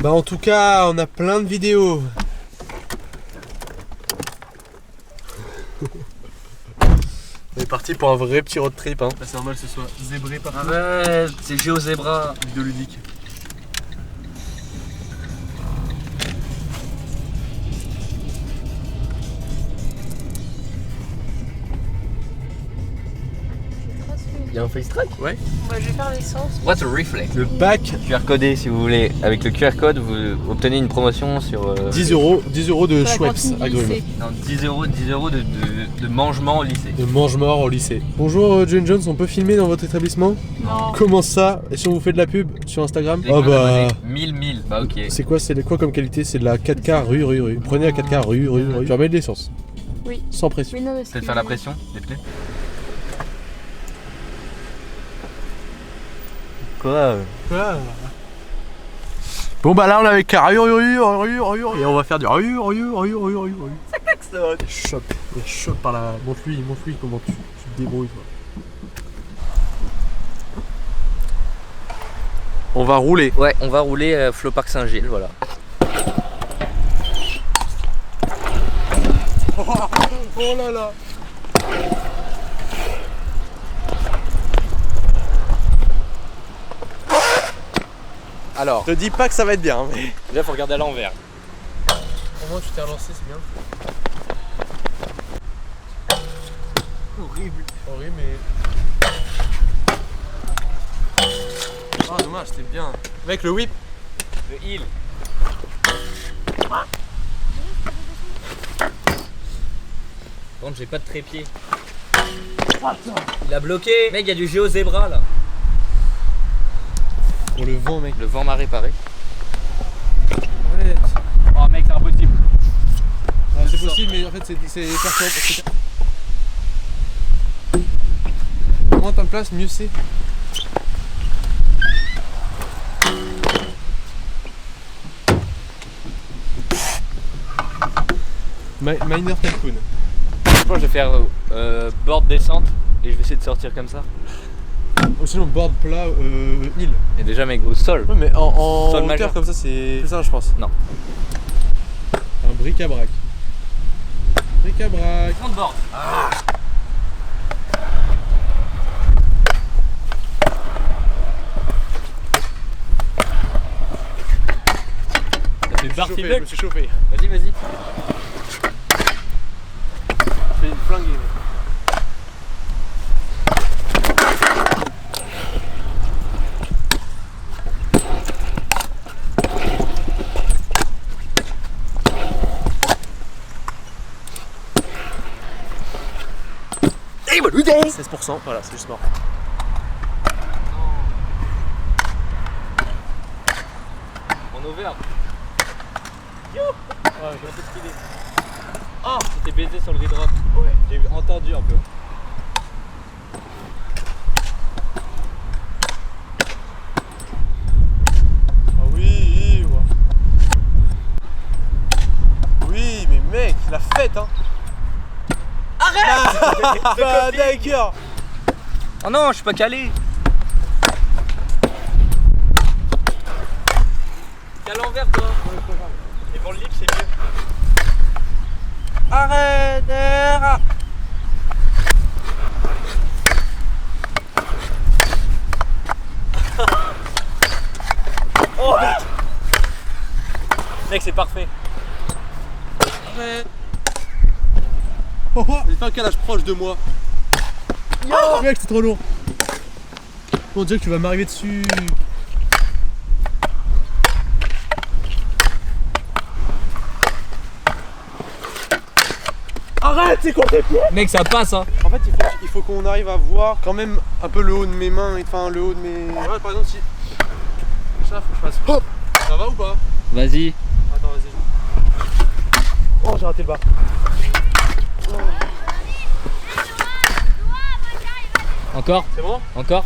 Bah en tout cas, on a plein de vidéos. On est parti pour un vrai petit road trip, hein. Bah, c'est normal que ce soit zébré partout. Ah ouais, c'est GeoZebra. Vidéoludique. Il y a un face track? Ouais. Bah, je vais faire l'essence. What's a reflex? Le bac, QR codé si vous voulez. Avec le QR code, vous obtenez une promotion sur 10 euros de Sur la Schweppes cantine du agrumes. lycée. non, 10 euros de mangement au lycée. De mange-mort au lycée. Bonjour Jane Jones, on peut filmer dans votre établissement? Non. Comment ça? Et si on vous fait de la pub sur Instagram? Les Ah codes bah... abonnés, 1000. Bah ok. C'est quoi comme qualité? C'est de la 4K rue. Prenez la 4K rue. Tu remets de l'essence. Oui. Sans pression. Oui, non, mais Peut-être faire la pression des pneus. Quoi? Bon bah là on est avec la rue et on va faire du rue. Ça klaxonne. Il chope par la... Montre-lui comment tu te débrouilles toi. On va rouler. Ouais, on va rouler Flow Park Saint-Gilles, voilà. Oh là là. Alors, te dis pas que ça va être bien, mais... Déjà faut regarder à l'envers. Au moins tu t'es relancé, c'est bien. Horrible, mais... Ah dommage, c'était bien. Mec, le whip. Le hill. Par contre j'ai pas de trépied. Il a bloqué. Mec, il y a du GeoZebra là. Pour le vent, mec. Le vent m'a réparé. Arrête. Oh mec, c'est impossible. C'est possible, mais en fait c'est perturbant. Moins t'en place, mieux c'est. Miner Tycoon. Je pense que je vais faire board descente et je vais essayer de sortir comme ça. Ou sinon board plat, île. Et déjà mec, au sol. Ouais, mais en Sol hauteur majeur. comme ça c'est ça je pense. Non. Un bric-à-brac. Bric-à-brac. Front board. Ah. Ça fait bar Je feedback. me suis chauffé. Vas-y. Je fais une flinguée. Mec. Et voilà, 16%, voilà, c'est juste mort. En Auvergne. Ouais, j'ai un peu stylé. Ah, c'était baisé sur le redrop. Ouais. J'ai entendu un peu. Ah oui, oui, mais mec, la fête, hein. Arrête. Bah d'accord. Oh non, je suis pas calé. T'es à l'envers toi. Et pour le lip c'est mieux. Arrête. Oh mec, c'est parfait. Arrête. Oh, j'ai fait un calage proche de moi. Oh, mec, c'est trop lourd. On dirait que tu vas m'arriver dessus. Arrête, c'est contre tes pieds. Mec, ça passe hein. En fait, il faut qu'on arrive à voir quand même un peu le haut de mes mains, enfin le haut de mes... Ouais, par exemple, si... Ça, faut que je fasse... Hop. Ça va ou pas? Vas-y. Attends, vas-y. Oh, j'ai raté le bas. Encore? C'est bon? Encore?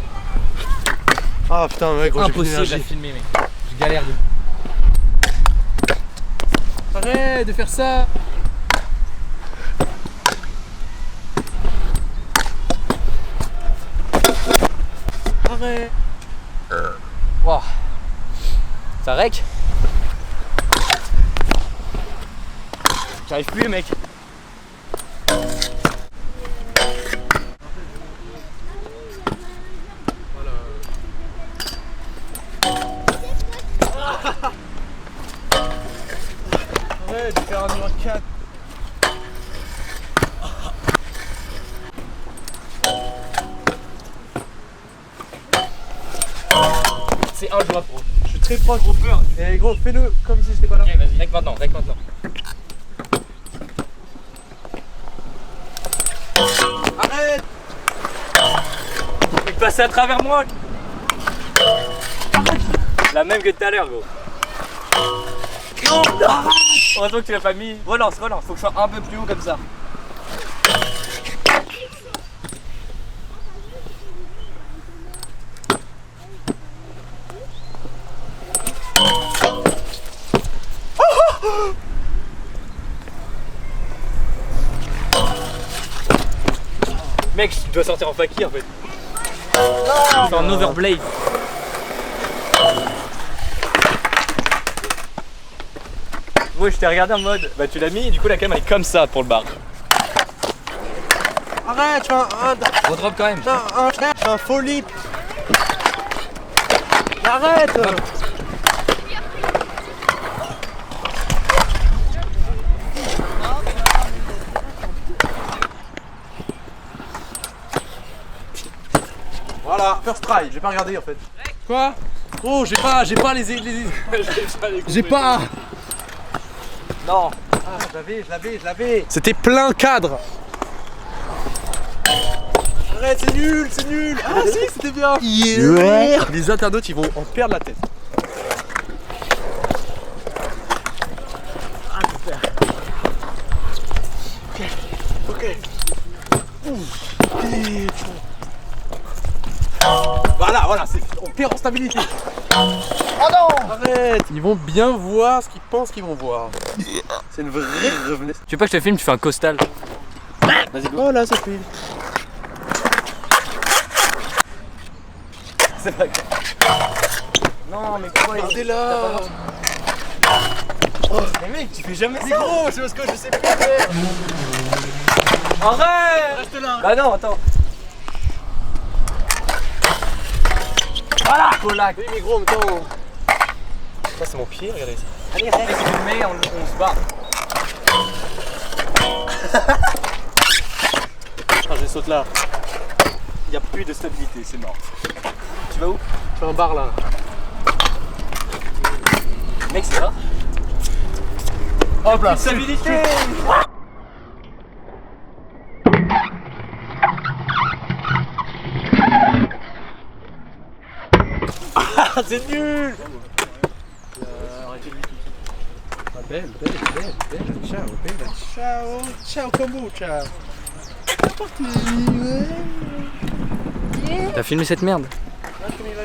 Ah putain, mec, gros, j'ai plus Impossible à d'énergie. filmer mec. Je galère de... Arrête de faire ça. Arrête. Wow. Ça rec? J'arrive plus, mec. Ouais, de faire un numéro 4. C'est injouable, gros. Je suis très proche. Trop peur. Eh gros, fais-le comme si j'étais pas là. Ok, vas-y, rec maintenant, rec maintenant. Arrête. Il passait à travers moi. La même que tout à l'heure, gros. Non, heureusement que tu l'as pas mis. Relance, relance. Faut que je sois un peu plus haut comme ça. Mec, tu dois sortir en fakir en fait. C'est en overblade. Ouais, je t'ai regardé en mode, bah tu l'as mis et du coup la cam elle est comme ça pour le bar. Arrête, tu fais Redrop quand même. un faux lip. Arrête. Voilà, first try, j'ai pas regardé en fait. Quoi? Oh, j'ai pas les... J'ai pas. Non. Ah, je l'avais. C'était plein cadre. Arrête, c'est nul. Ah si, c'était bien. Yeah. Les internautes, ils vont en perdre la tête. Ah, super. Ok. Voilà, on perd en stabilité. Oh non! Arrête! Ils vont bien voir ce qu'ils pensent qu'ils vont voir. C'est une vraie revenue. Tu veux pas que je te filme, tu fais un costal. Vas-y, go. Oh là, ça file. C'est pas grave. Non, mais pourquoi Regardez là! Mais mec, tu fais jamais Mais ça! gros, c'est parce que je sais plus faire! Arrête! Reste là! Bah non, attends. Voilà! Colac! Oui, mais gros, en même temps. Ça, c'est mon pied, regardez ça. Allez, reste, tu le mets, on se barre. Ah, je saute là. Il n'y a plus de stabilité, c'est mort. Tu vas où? Je fais un bar là. Mec, c'est là. Hop là! Stabilité! Ah, c'est nul! Belle. Ciao, combo, ciao. T'as filmé cette merde? Il va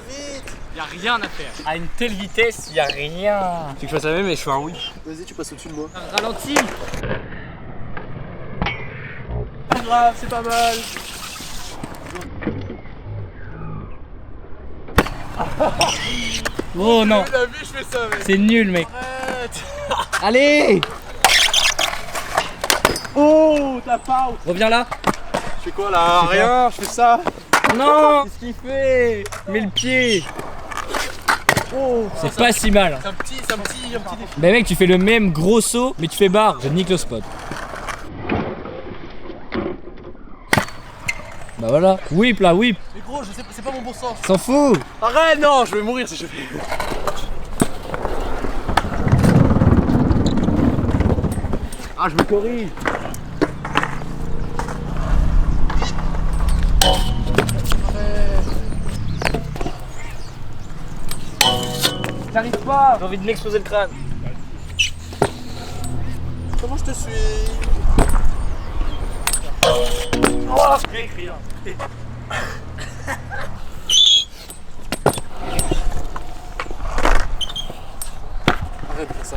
vite! Y'a rien à faire. À une telle vitesse, y'a rien. Tu veux que je fasse la même et je fais un oui. Vas-y, tu passes au-dessus de moi. Ralentis. Pas grave, c'est pas mal. Oh non, T'as vu, je fais ça, mec. c'est nul, mec. Arrête! Allez, Oh, ta pause! reviens là. Je fais quoi là? Rien, je fais ça. Non, qu'est-ce qu'il fait? Mets le pied. Oh, C'est pas si mal. c'est un petit défi. Bah mec, tu fais le même gros saut, mais tu fais barre. Je nique le spot. Bah voilà. Whip là, whip. Mais gros, je sais, c'est pas mon bon sens. S'en fout. Arrête, non, je vais mourir si je fais. Ah, je me corrige. J'arrive pas. J'ai envie de m'exploser le crâne. Comment je te suis? Oh, j'ai écrit. Arrête de faire ça.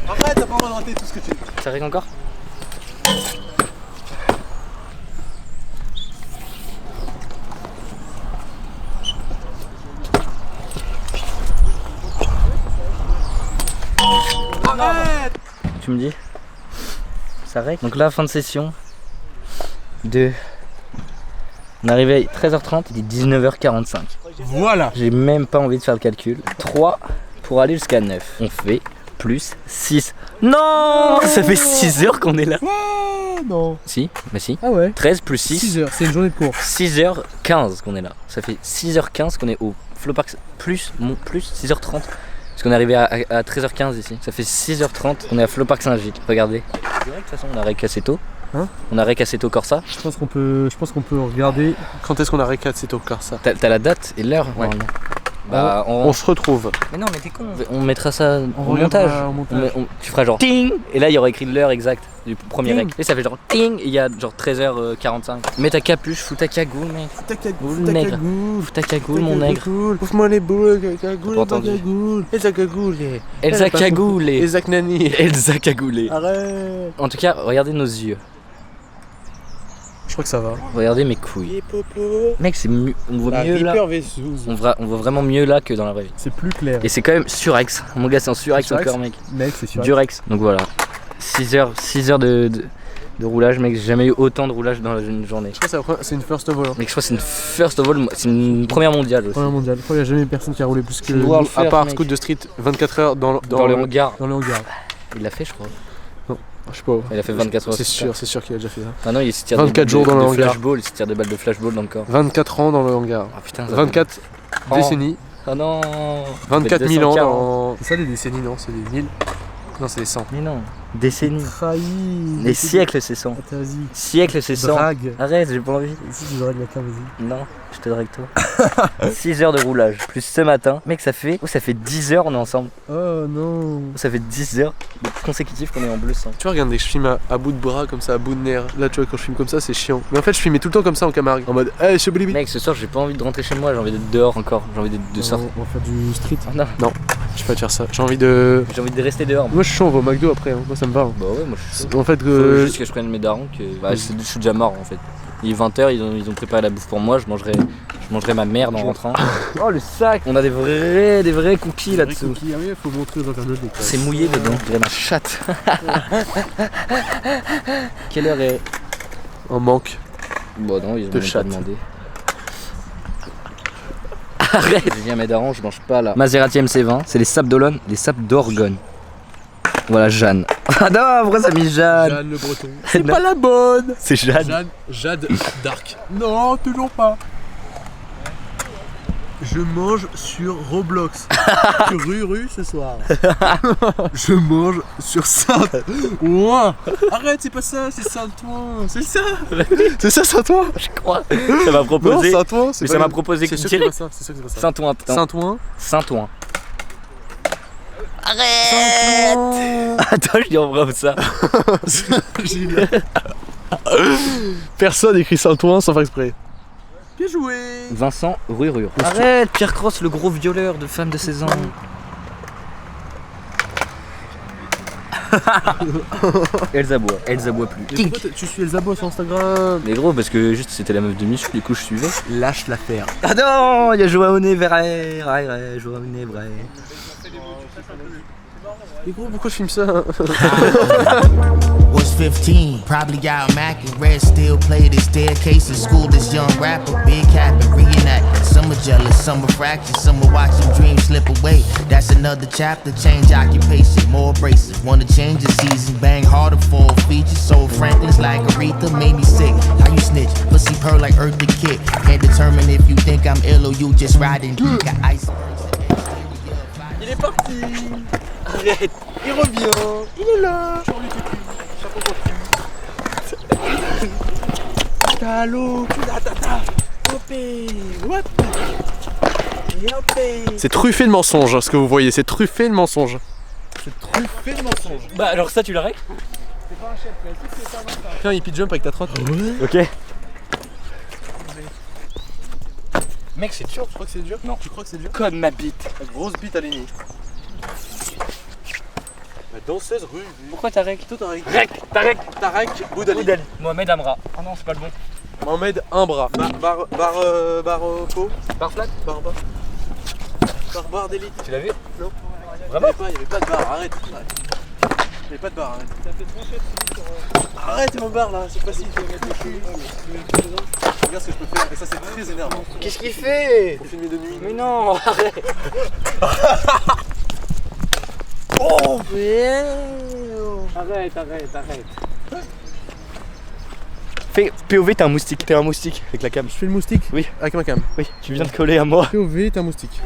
Arrête, t'as pas le droit de rater tout ce que tu dis. Ça règle encore? tu me dis. Ça règle. Donc là, fin de session. 2. On est arrivé à 13h30, il est 19h45. Voilà. J'ai même pas envie de faire le calcul. 3 pour aller jusqu'à 9. On fait plus 6. Non, ça fait 6 heures qu'on est là. Non. Si, mais si. Ah ouais. 13 plus 6. 6 heures, c'est une journée de cours. 6h15 qu'on est là. Ça fait 6h15 qu'on est au Flowpark plus 6h30. Parce qu'on est arrivé à 13h15 ici. Ça fait 6h30 qu'on est à Flowpark Saint-Gilles. Regardez. C'est vrai que de toute façon on a récassé tôt. Hein? On a récassé tôt Corsa. Je pense qu'on peut regarder quand est-ce qu'on a récassé tôt Corsa. T'as la date et l'heure? Ouais. Bah, on se retrouve. Mais non, mais t'es con. On mettra ça au montage. Tu feras genre ting et là il y aura écrit l'heure exacte du premier rec. Et ça fait genre ting et il y a genre 13h45. Mets ta capuche, fous ta cagoule, mec. Fous ta cagoule, nègre. Fous ta cagoule, mon nègre. Ouvre-moi les boules, cagoule, cagoule. Elsa cagoule. Elsa cagoule. Elsa Knani. Elsa cagoulée. Arrête. En tout cas, regardez nos yeux. Je crois que ça va. Regardez mes couilles. Mec, c'est mieux. On voit mieux là. On voit vraiment mieux là que dans la vraie vie. C'est plus clair. Et c'est quand même surex. Mon gars, c'est en surex encore, mec. Mec, c'est surex. Durex. Donc voilà. 6 heures de roulage, mec. J'ai jamais eu autant de roulage dans une journée. Je crois que c'est une first of all. Mec, je crois que c'est une first of all. C'est une première mondiale aussi. Première mondiale. Je crois qu'il n'y a jamais personne qui a roulé plus que nous. À part Scoot de Street, 24 heures dans le hangar. Dans le hangar. Il l'a fait, je crois. Je sais pas. Il a fait 24 heures. C'est sûr qu'il a déjà fait ça. Ah non, il se tire 24 jours dans le hangar. Flashball, il se tire des balles de flashball dans le corps. 24 ans dans le hangar. Ah putain, 24 décennies. Ah non. 24 000 ans dans. C'est ça des décennies, non? C'est des 1000. Non, c'est des 100. Mais non. Décennies. Trahi. Les siècles, c'est 100. Attends, vas-y. Siècles, c'est 100. Drague. Arrête, j'ai pas envie. Si tu dragues la carte, vas-y. Non, je te drague toi. 6 heures de roulage. Plus ce matin. Mec, ça fait 10 heures on est ensemble. Oh non. Ça fait 10 heures consécutives qu'on est en bleu sang. Tu vois, regarde, dès que je filme à bout de bras, comme ça, à bout de nerfs. Là, tu vois, quand je filme comme ça, c'est chiant. Mais en fait, je filmais tout le temps comme ça en Camargue. En mode, hey, je suis blibli. Mec, ce soir, j'ai pas envie de rentrer chez moi. J'ai envie d'être dehors encore. J'ai envie de sortir. On va faire du street. Ah, non. Non, je vais pas te faire ça. J'ai envie de rester dehors. Moi, je suis chaud, on va au McDo après. Hein. Moi, ça me va. Hein. Bah ouais, moi je suis chaud. En fait, faut juste que je prenne mes darons. Je suis déjà mort en fait. Il est 20h, ils ont préparé la bouffe pour moi. Je mangerai ma merde en rentrant. Oh le sac. On a des vrais cookies là-dessous. Ah oui, faut montrer aux internautes. C'est mouillé dedans. Je dirais ma chatte. Quelle heure est? En manque. Bon non, ils ont de même pas demandé. Arrête. J'ai dit à mes darons, je mange pas là. Maserati MC20, c'est les sapes d'Olonne, les sapes d'Orgone. Voilà Jeanne. Ah non, pourquoi ça a mis Jeanne? Jeanne le Breton. C'est pas la bonne. C'est Jeanne. Jade Dark. Non, toujours pas. Je mange sur Roblox. Sur Ruru ce soir. Je mange sur Saint-Ouen. Arrête, c'est pas ça, c'est Saint-Ouen. C'est ça. C'est ça Saint-Ouen. Je crois. Ça m'a proposé. Non, Saint-Ouen, c'est mais ça m'a proposé c'est sûr que c'est pas ça. C'est sûr que c'est pas ça. Saint-Ouen. Saint-Ouen. Saint-Ouen. Arrête. Attends, je dis en vrai ça. Personne écrit Saint-Ouen sans faire exprès. Bien joué. Vincent Rurure. Arrête, Pierre Cross, le gros violeur de femmes de 16 ans. Elsa boit plus. Mais pourquoi tu suis Elsa Bois sur Instagram? Mais gros, parce que juste c'était la meuf de Michou, du coup je suivais. Lâche l'affaire. Ah non, il y a Joaoné vrai, Joaoné vrai. Mais gros, pourquoi je filme ça? Was 15, probably out Mac and Red still played his staircase in school. This young rapper, big cap and reenacting. Some are jealous, some are fractious, some are watching dreams slip away. That's another chapter, change occupation, more braces. Wanna change the season, bang harder for features. Soul Franklin's like Aretha, made me sick. How you snitch? Pussy purr like Earth the Kid. Can't determine if you think I'm ill or you just riding. Got ice. Il est parti. Arrête. Il revient. Il est là. C'est truffé de mensonges, ce que vous voyez, c'est truffé de mensonges. C'est truffé de mensonges. Bah alors ça tu l'arrêtes? C'est pas un chef, mais fais un hippie jump avec ta trotte. Ok. Mec c'est dur. Tu crois que c'est dur? Non. Tu crois que c'est dur? Comme ma bite. La grosse bite à l'aîné. La danseuse rue. Pourquoi Tarek? Toi Tarek. Tarek Boudali. Mohamed Amra. Ah non c'est pas le bon. Mohamed Imbra. Barre d'élite. Tu l'as vu? Non. Vraiment? Il y avait pas de barre, arrête. J'ai pas de barre, arrête. Ça fait 3 shots. Arrête mon barre là, c'est facile. Regarde ce que je peux faire, et ça c'est très énervant. Qu'est-ce qu'il fait? Pour filmer de nuit. Mais non, arrête. Oh Arrête. Fais POV, t'es un moustique. T'es un moustique avec la cam. Je fais le moustique? Oui. Avec ma cam. Oui, tu viens de coller à moi. POV, t'es un moustique.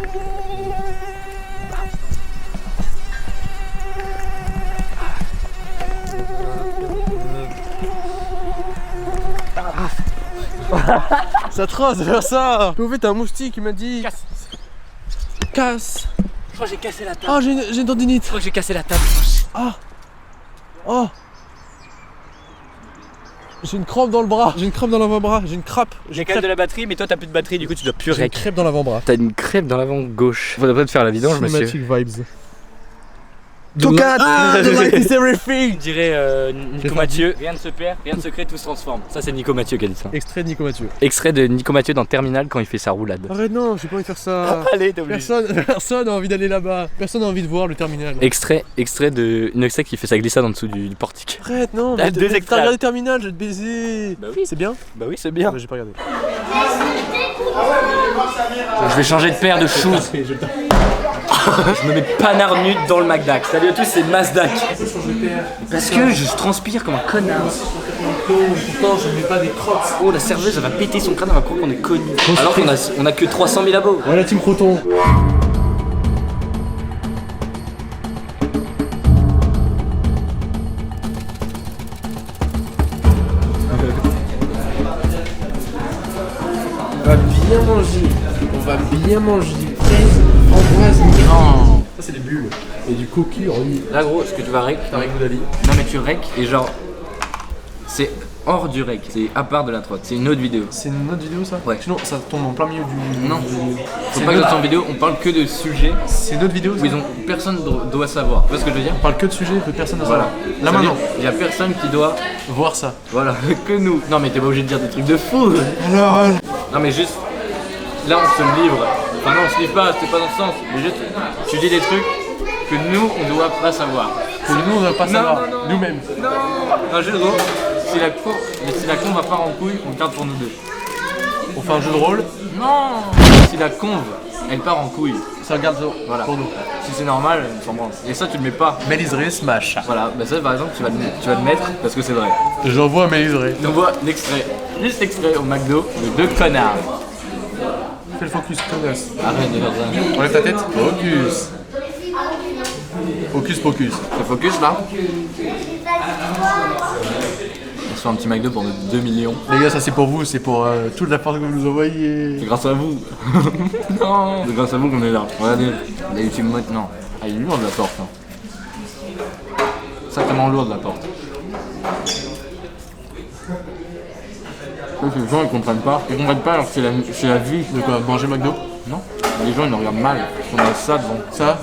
C'est atroce de faire ça. POV, t'es un moustique, il m'a dit. Casse. Je crois que j'ai cassé la table. Ah, j'ai une tendinite. Je crois que j'ai cassé la table. Ah. Oh. J'ai une crampe dans le bras. J'ai une crampe dans l'avant-bras. J'ai une crappe. J'ai quand même de la batterie, mais toi t'as plus de batterie, du coup tu dois plus J'ai une rec. crêpe dans l'avant-bras. T'as une crêpe dans l'avant gauche. Faudrait pas te faire la vidange, monsieur. Cinematic vibes. Tocat. The light is everything. Je dirais Nico Mathieu. Rien ne se perd, rien ne se crée, tout se transforme. Ça c'est Nico Mathieu qui a dit ça. Extrait de Nico Mathieu. Extrait de Nico Mathieu dans Terminal quand il fait sa roulade. Arrête, non, j'ai pas envie de faire ça. Allez, t'as obligé. Personne n'a envie d'aller là-bas. Personne n'a envie de voir le terminal. Extrait de Inoxtec qui fait sa glissade en dessous du portique. Arrête, non. Ah, Mais deux t'as extraits. regardé Terminal, je vais te baiser. Bah oui. C'est bien? Bah oui, c'est bien. J'ai pas regardé. Je vais changer de paire de choses. Je me mets panard nu dans le McDac. Salut à tous, c'est Mazdak. Parce que je transpire comme un connard. Pourtant, je mets pas des crocs. Oh, la serveuse, elle va péter son crâne, elle va croire qu'on est connu. Alors qu'on a que 300 000 abos. Ouais, la team Croton. On va bien manger. On va bien manger du fraise, framboise, Non. Ça, c'est des bulles. Et du coquille en huile. Là, gros, ce que tu vas rec. Avec Boudali. Non, mais tu rec et genre. C'est hors du rec, c'est à part de la trotte, c'est une autre vidéo. C'est une autre vidéo ça? Ouais. Sinon, ça tombe en plein milieu du. Non. C'est Faut pas que dans ton vidéo, on parle que de sujets C'est une autre vidéo ça? où personne doit savoir. Tu vois ce que je veux dire? On parle que de sujets que personne ne Voilà. savoir. Là Ça veut maintenant, dire, il y a personne qui doit. voir ça. Voilà, que nous. Non, mais t'es pas obligé de dire des trucs de fou. Alors, Non, mais juste. Là, on se livre. Enfin, non, on se livre pas, c'était pas dans ce sens. Mais juste, tu dis des trucs que nous, on doit pas savoir. que nous on ne va pas savoir. Nous-mêmes. Non, un jeu de rôle. Si la con va part en couille, on garde pour nous deux. On fait un jeu de rôle, Non. Si la conve, elle part en couille. ça garde Voilà. pour nous. Si c'est normal, on s'en branle. Et ça, tu le mets pas. Méliseré smash. Voilà, bah ça par exemple, tu vas le mettre parce que c'est vrai. J'envoie Méliseré. On voit l'extrait, juste l'extrait au McDo de 2 connards. Fais le focus, Tonos. Arrête de faire ça. Enlève ta tête. Focus. Focus, focus. Le focus là. On se fait un petit McDo pour nos 2 millions. Les gars, ça c'est pour vous, c'est pour toute la force que vous nous envoyez. C'est grâce à vous. Non. C'est grâce à vous qu'on est là. Regardez, la YouTube mode, non. Ah, il est lourd de la porte. Hein. Sacrément lourd de la porte. Les gens ils comprennent pas. Ils comprennent pas alors que c'est la vie. De quoi? Manger McDo? Non. Les gens ils nous regardent mal. On a ça devant. Ça?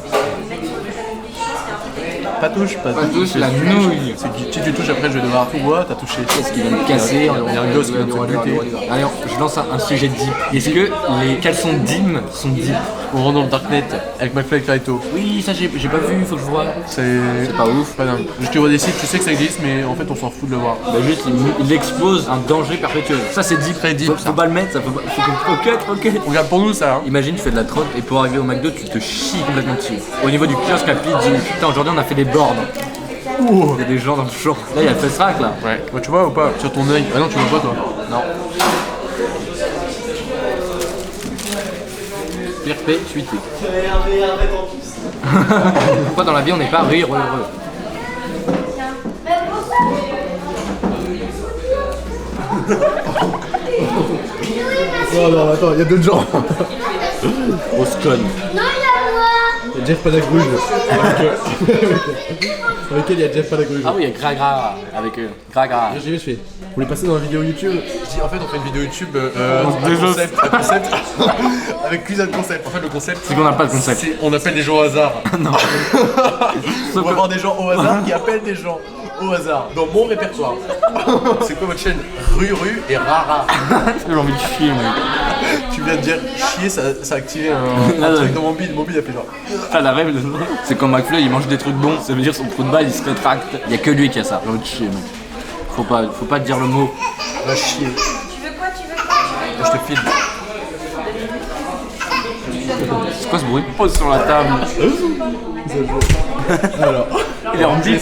Pas touche, pas touche, la nouille. Si tu touches après je vais devoir tout voir, t'as touché. Qu'est-ce qui va me casser? Il y a un gosse qui vient de se buter. Allez, je lance un sujet deep. Est-ce que les caleçons DIM sont deep? On rentre dans le darknet avec McFly et Carito. Oui, ça j'ai pas vu, faut que je vois. C'est pas ouf. Pas dingue. Juste tu vois des sites, tu sais que ça existe, mais en fait on s'en fout de le voir. Bah juste, il expose un danger perpétuel. Ça c'est deep. Très deep, Faut pas le mettre, ça faut qu'on pocket. On regarde pour nous ça. Hein. Imagine, tu fais de la trotte et pour arriver au McDo, tu te chies complètement dessus. Au niveau du kiosque à pizza, putain, aujourd'hui on a fait des boards. Ouh. Il y a des gens dans le champ. Là, il y a le fast track là. Ouais. Ouais, tu vois ou pas? Sur ton œil. Ah non, tu vois pas toi. Non. Perpétuité. Pourquoi dans la vie on n'est pas heureux? Non, non, attends, il y a d'autres gens. Grosse conne. Il y a Jeff Panagruge. Avec elle, il y a Jeff Panagruge. Ah oui, il y a Gragra avec eux. Gragra. Je fais. Vous voulez passer dans la vidéo YouTube? Je dis en fait on fait une vidéo YouTube un concept avec plusieurs concepts. En fait le concept C'est qu'on n'a pas de concept. On appelle des gens au hasard. Non. On va voir des gens au hasard qui appellent des gens au hasard, dans mon répertoire. C'est quoi votre chaîne? Ruru et Rara. J'ai envie de chier, mec. Tu viens de dire chier, ça a activé un truc dans mon bide. Mon bide a fait genre. Ah, la rêve, c'est comme McFly, il mange des trucs bons, ça veut dire son trou de balle, il se rétracte. Il y a que lui qui a ça. J'ai envie de chier, mec. Faut pas dire le mot. Va chier. Tu veux quoi? Je te filme. C'est quoi ce bruit? Pose sur la table. Alors, Il est en bouger.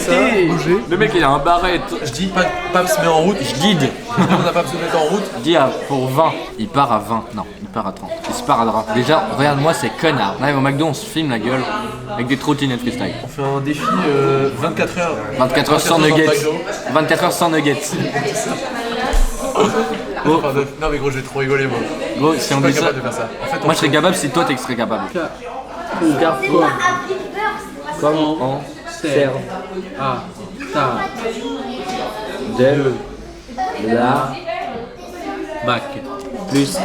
bouger. Le mec, il a un barret. Je dis, Pap se met en route. Je guide. On a Pap se met en route. Je dis pour 20. Il part à 20. Non, il part à 30. Il se paradera. Déjà, regarde-moi ces connards. On arrive au McDo, on se filme la gueule avec des trottinettes freestyle. On fait un défi 24 heures. 24 heures sans nuggets. 24 heures sans nuggets. Oh. Non mais gros, je vais trop rigoler moi. Gros, si on Je dit suis pas ça, capable de faire ça. En fait, moi je serais capable si toi tu serais capable. Comme on sert à ta de la bac. Plus.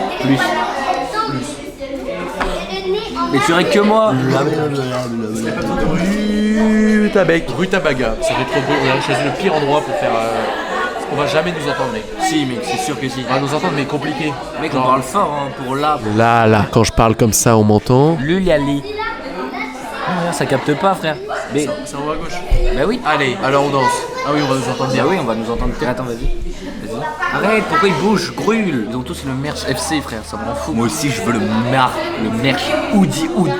Mais tu aurais que moi. Rue Tabaga, ça fait trop beau. On a choisi le pire endroit pour faire. On va jamais nous entendre, mec. Si mec, c'est sûr que si. On va nous entendre, mais compliqué. Mec, on parle fort hein, pour là. Là, quand je parle comme ça, on m'entend. Lulali. Non, ça capte pas frère. Mais C'est en haut à gauche. bah oui. Allez, alors on danse. Ah oui, on va nous entendre Bah bien. oui, on va nous entendre. Attends, vas-y. Arrête, pourquoi ils bougent? Grûle. Ils ont tous le merch FC, frère, ça m'en fout. Moi aussi, je veux le merch Oudi Oud.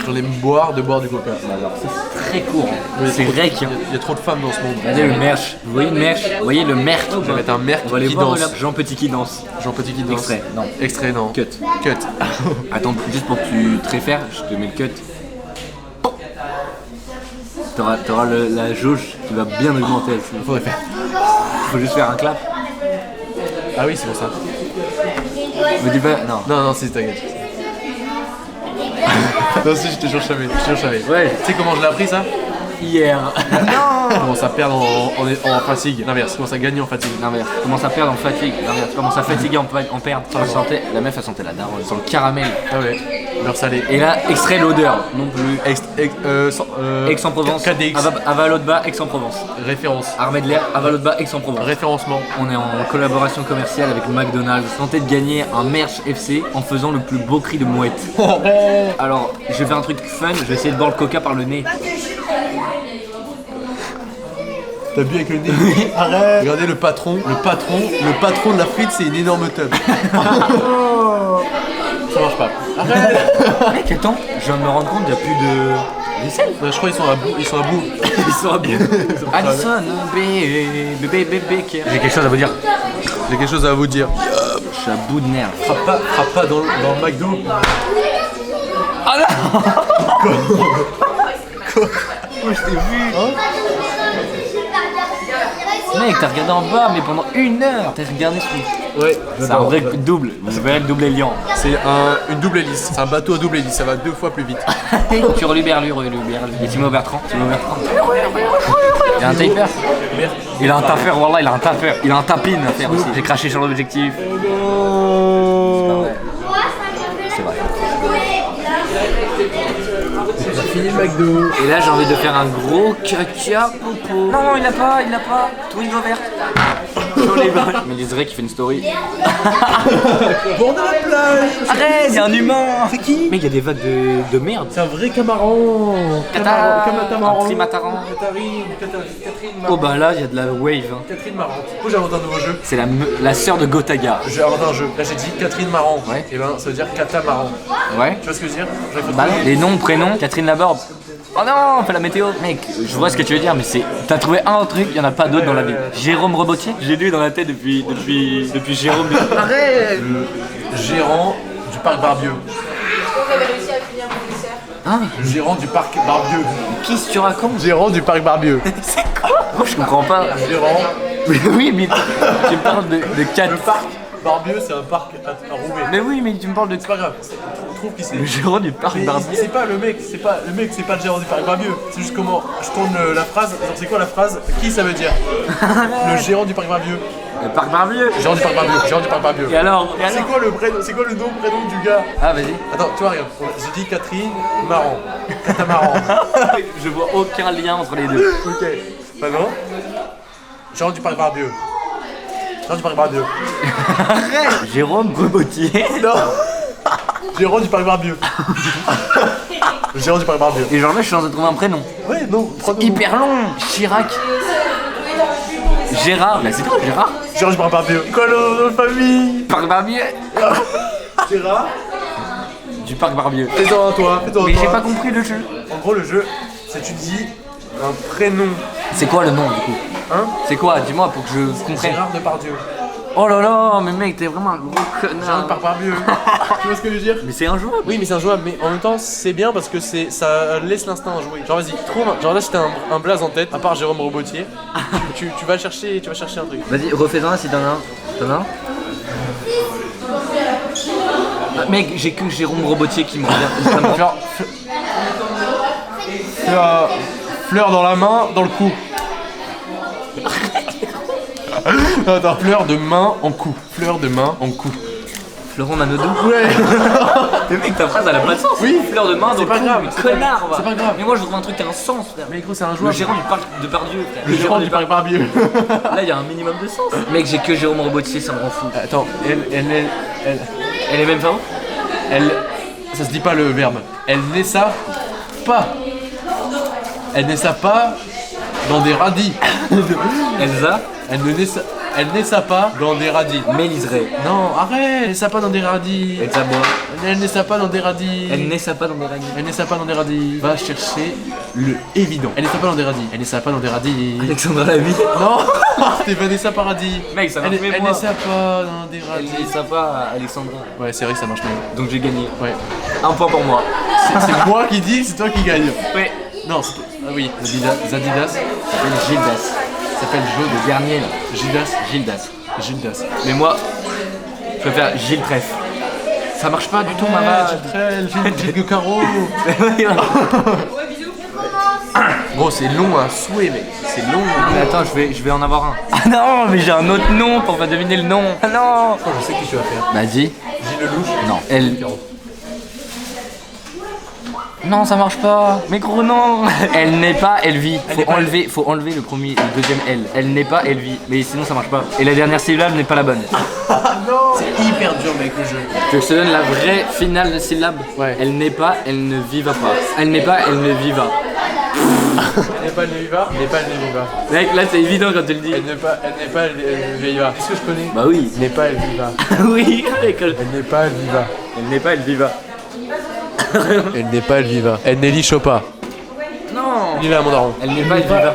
J'en ai boire du coca. Alors, ça, c'est très court. C'est vrai qu'il Il y a trop de femmes dans ce monde. Regardez le merch. Vous voyez le merch? Vous voyez le merch? Je vais mettre un merc On va aller qui voir danse. là. Jean Petit qui danse. Jean Petit qui danse. Extrait, non. Extrait, non. Cut. Cut. Attends, juste pour que tu te réfères, je te mets le cut. T'auras la jauge qui va bien augmenter. Faudrait faire. Faut juste faire un clap. Ah oui, c'est pour ça. Me dis pas. Non. Non, c'est t'inquiète. Non, si, je te jure, je savais. Ouais. Tu sais comment je l'ai appris ça? Hier. Je commence à perdre en fatigue. L'inverse, je commence à gagner en fatigue. L'inverse. Tu commences à perdre en fatigue. L'inverse. Tu commences à fatiguer en perdre. Ça sentait, la meuf elle sentait la daronne. Sur le caramel. Ah ouais, beurre salé. Et là, extrait l'odeur. Non plus. Aix-en-Provence. KDX. Aval-Haute-Bas, Aix-en-Provence. Référence. Armée de l'air, Aval-Haute-Bas, Aix-en-Provence. Référencement. On est en collaboration commerciale avec McDonald's. Tenter de gagner un merch FC en faisant le plus beau cri de mouette. Alors, je vais faire un truc fun. Je vais essayer de boire le coca par le nez. T'as bu avec le nez? Arrête. Regardez le patron de la frite, c'est une énorme tub. Ça marche pas. Mec, attends, je viens de me rendre compte, il n'y a plus de vaisselle. Je crois qu'ils sont à bout. Ils sont à bout. Alison, bébé. J'ai quelque chose à vous dire. J'ai quelque chose à vous dire. Je suis à bout de nerfs. Frappe pas dans le McDo. Ah non. Quoi? Moi je t'ai vu. Mec, t'as regardé en bas, mais pendant 1 heure. T'as regardé ce Ouais. C'est un vrai double. Vous verrez le double héliant. C'est une double hélice. C'est un bateau à double hélice. Ça va 2 fois plus vite. Sur l'Uberlu. Et Timo Bertrand. Il a un taper. Il a un taper, wallah, il a un taper. Il a un tapine à faire aussi. J'ai craché sur l'objectif. C'est vrai. On a fini le McDo. Et là, j'ai envie de faire un gros caca popo. Non, il a pas. Twingo verte. Sur les balles. Mais les Drake qui fait une story. Bord de la plage. Arrête, il y a un humain. C'est qui? Mais il y a des vagues de merde. C'est un vrai camaron. Un trimataran. Catherine Oh bah là, il y a de la wave. Hein. Catherine Marant. Pourquoi j'ai inventé un nouveau jeu? C'est la sœur de Gotaga. J'ai inventé un jeu. Là j'ai dit Catherine Marant. Ouais. Et ben ça veut dire Cata Marant. Ouais. Tu vois ce que je veux dire? Bah non. Les noms, prénoms, Catherine Laborde. Oh non, on fait la météo. Mec, je vois ce que tu veux dire, mais c'est. T'as trouvé un truc, il y en a pas d'autres dans la vie. Jérôme Robotier. J'ai lu dans la tête depuis Jérôme. Arrête. Le gérant du parc Barbieux. Vous avez réussi à finir mon dessert. Hein? Le gérant du parc Barbieux. Qu'est-ce que tu racontes? Gérant du parc Barbieux. C'est quoi? Moi je comprends pas. Gérant. Oui, mais tu me parles de 4. Le parc Barbieux, c'est un parc à Roubaix. Mais oui, mais tu me parles de C'est pas grave. Trouve qui c'est. le gérant du parc Mais Barbier. c'est pas le mec, c'est pas le gérant du parc Barbieux. C'est juste comment je tourne la phrase. Genre c'est quoi la phrase? Qui ça veut dire? Le gérant du parc Barbieux. Le parc Barbieux. Gérant du parc Barbieux. Gérant du parc Barbieux. Et alors? C'est quoi le prénom? C'est quoi le nom prénom du gars? Ah, vas-y. Attends, tu vois, regarde. J'ai dit Catherine Marant. Catamaran. Je vois aucun lien entre les deux. Ok. Bah non. Jérôme du Parc Barbieux. Jérôme du Parc Barbieux. Jérôme Rebotier. Non. Jérôme du Parc Barbieux. Jérôme du Parc Barbieux. Et genre là, je suis en train de trouver un prénom. Ouais, non. Hyper long. Chirac. Gérard. Bah c'est toi, Gérard. Jérôme du Parc Barbieux. Quoi le nom de famille? Parc Barbieux. Gérard. Du Parc Barbieux. Fais-en un toi, fais-en un Mais toi. j'ai pas compris le jeu. En gros, le jeu, c'est tu dis un prénom. C'est quoi le nom du coup? Hein? C'est quoi? Dis-moi pour que je comprenne. Gérard Depardieu. Oh là là, mais mec, t'es vraiment un gros Jérôme du connard. Parc Barbieux. Tu vois ce que je veux dire? Mais c'est injouable. Oui, mais c'est injouable, mais en même temps, c'est bien parce que ça laisse l'instinct à jouer. Genre, vas-y, trouve. Genre là, si t'as un blaze en tête, à part Jérôme Robotier, tu vas chercher un truc. Vas-y, refais-en un si t'en as un. T'en as un? Ah, mec, j'ai que Jérôme Robotier qui me revient. Fleur dans la main, dans le cou. Attends, fleur de main en cou. Fleur de main en cou. Florent Manodou. Ouais. Mais mec, ta phrase elle a pas de sens. Oui. Fleur de main dans C'est le pas cou, grave, mais c'est pas- connard, va. c'est pas grave. Mais moi je trouve un truc qui a un sens, frère. Mais gros, c'est un Le joueur. Jérôme du Parc de Pardieu, frère. Le Jérôme du Parc Barbieux. Là, il y a un minimum de sens. Mec, j'ai que Jérôme Robotier, ça me rend fou. Attends, elle Elle est même pas où? ça se dit pas le verbe. Elle naissa pas. Elle naissa pas dans des radis. Elsa Elle naissa pas dans des radis. Méliseray. Non, arrête. Elle naissa pas dans des radis. Elsa Bois. Elle naissa pas dans des radis. Elle naissa pas dans des règles. Elle naissa pas dans des radis. Va chercher le évident. Elle naissa pas dans des radis. Elle naissa pas dans des radis. Alexandra Lavie. Non. C'était Vanessa Paradis. Mec, ça marche Elle même moi. naissa pas dans des Elle radis. naissa pas Alexandra. Ouais, c'est vrai que ça marche mieux. Donc j'ai gagné. Ouais. Un point pour moi. C'est moi qui dis, c'est toi qui gagne. Ouais. Non, c'est... Ah oui, Zadidas. s'appelle Gildas. Ça s'appelle Le Jaude. dernier là. Gildas. Gildas. Mais moi, je préfère Gilles Trèfle. Ça marche pas du tout ma vache. Gilles Caro. Gros, c'est long à souhait, mec. C'est long. Mais attends, je vais en avoir un. Ah non, mais j'ai un autre nom pour faire deviner le nom. Ah non. Je sais qui tu vas faire. Vas-y. Gilles Lelouch. Non. Elle. Non, ça marche pas. Mais gros, non. Elle n'est pas, elle vit. Faut enlever le deuxième L. Elle n'est pas, elle vit. Mais sinon, ça marche pas. Et la dernière syllabe n'est pas la bonne. C'est hyper dur, mec, le jeu. Tu veux que je te donne la vraie finale de syllabe? Ouais. Elle n'est pas, elle ne viva pas. Elle n'est pas, elle ne viva. Elle n'est pas le Viva. Elle n'est pas le Viva. Mec, là, c'est évident quand tu le dis. Elle n'est pas le Viva. Qu'est-ce que je connais? Bah oui. Elle n'est pas le Viva. Oui, mec. Elle n'est pas le Viva. Elle n'est pas, elle viva. Elle n'est pas le Viva. Elle Nelly Chopa. Non. Dis-la à mon daron. Elle n'est pas, elle viva.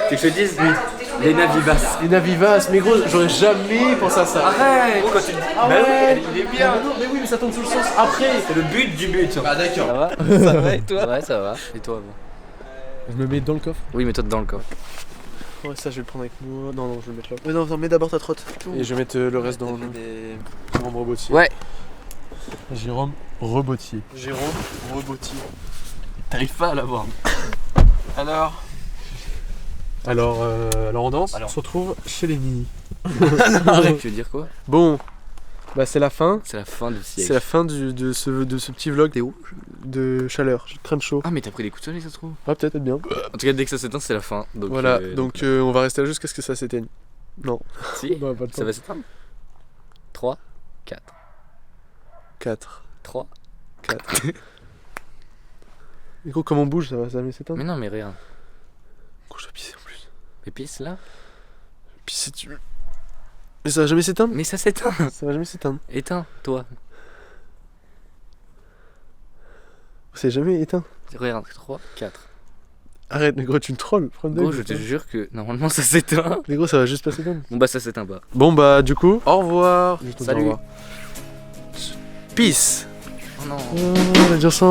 Tu veux que je te dise? Oui. Lena Vivas. Lena Vivas, mais gros, j'aurais jamais pensé à ça. Arrête. Quand tu le dis. Ah Bah oui, ouais. il est bien. Mais oui, mais ça tombe sous le sens après. C'est le but du but. Bah d'accord. Ça va? Ça va et toi? Ouais, ça va. Et toi, bon? Je me mets dans le coffre. Oui, mais toi dans le coffre. Ouais, ça je vais le prendre avec moi. Non, je vais le mettre là. Mais non, mets d'abord ta trotte. Et je vais mettre le reste dans le. Jérôme Robotier. Ouais. Jérôme Robotier. Jérôme Robotier. T'arrives pas à l'avoir. Alors on danse. Alors. On se retrouve chez les Nini. Tu veux dire quoi? Bon, bah c'est la fin. C'est la fin du siècle. C'est la fin de ce petit vlog. T'es où? De chaleur. J'ai crème chaud. Ah, mais t'as pris des coups de soleil, ça se trouve? Ah, peut-être bien. En tout cas, dès que ça s'éteint, c'est la fin. Donc, Voilà, donc on va rester là jusqu'à ce que ça s'éteigne. Non. Si, Bah, pas de ça va s'éteindre. 3, 4, 4. 3. 4. Mais gros, comme on bouge, ça va jamais s'éteindre. Mais non, mais regarde. Gros, je dois pisser en plus. Mais pisse là. Pisser dessus. Mais ça va jamais s'éteindre. Mais ça s'éteint. Ça va jamais s'éteindre. Éteins, toi. C'est jamais éteint. Regarde, 3, 4. Arrête, mais gros, tu me trolls. Gros, je te jure que normalement ça s'éteint. Mais gros, ça va juste pas s'éteindre. Bon, bah, ça s'éteint pas. Bon, bah, du coup, au revoir. Salut. Peace. Oh non. Oh, on va dire ça.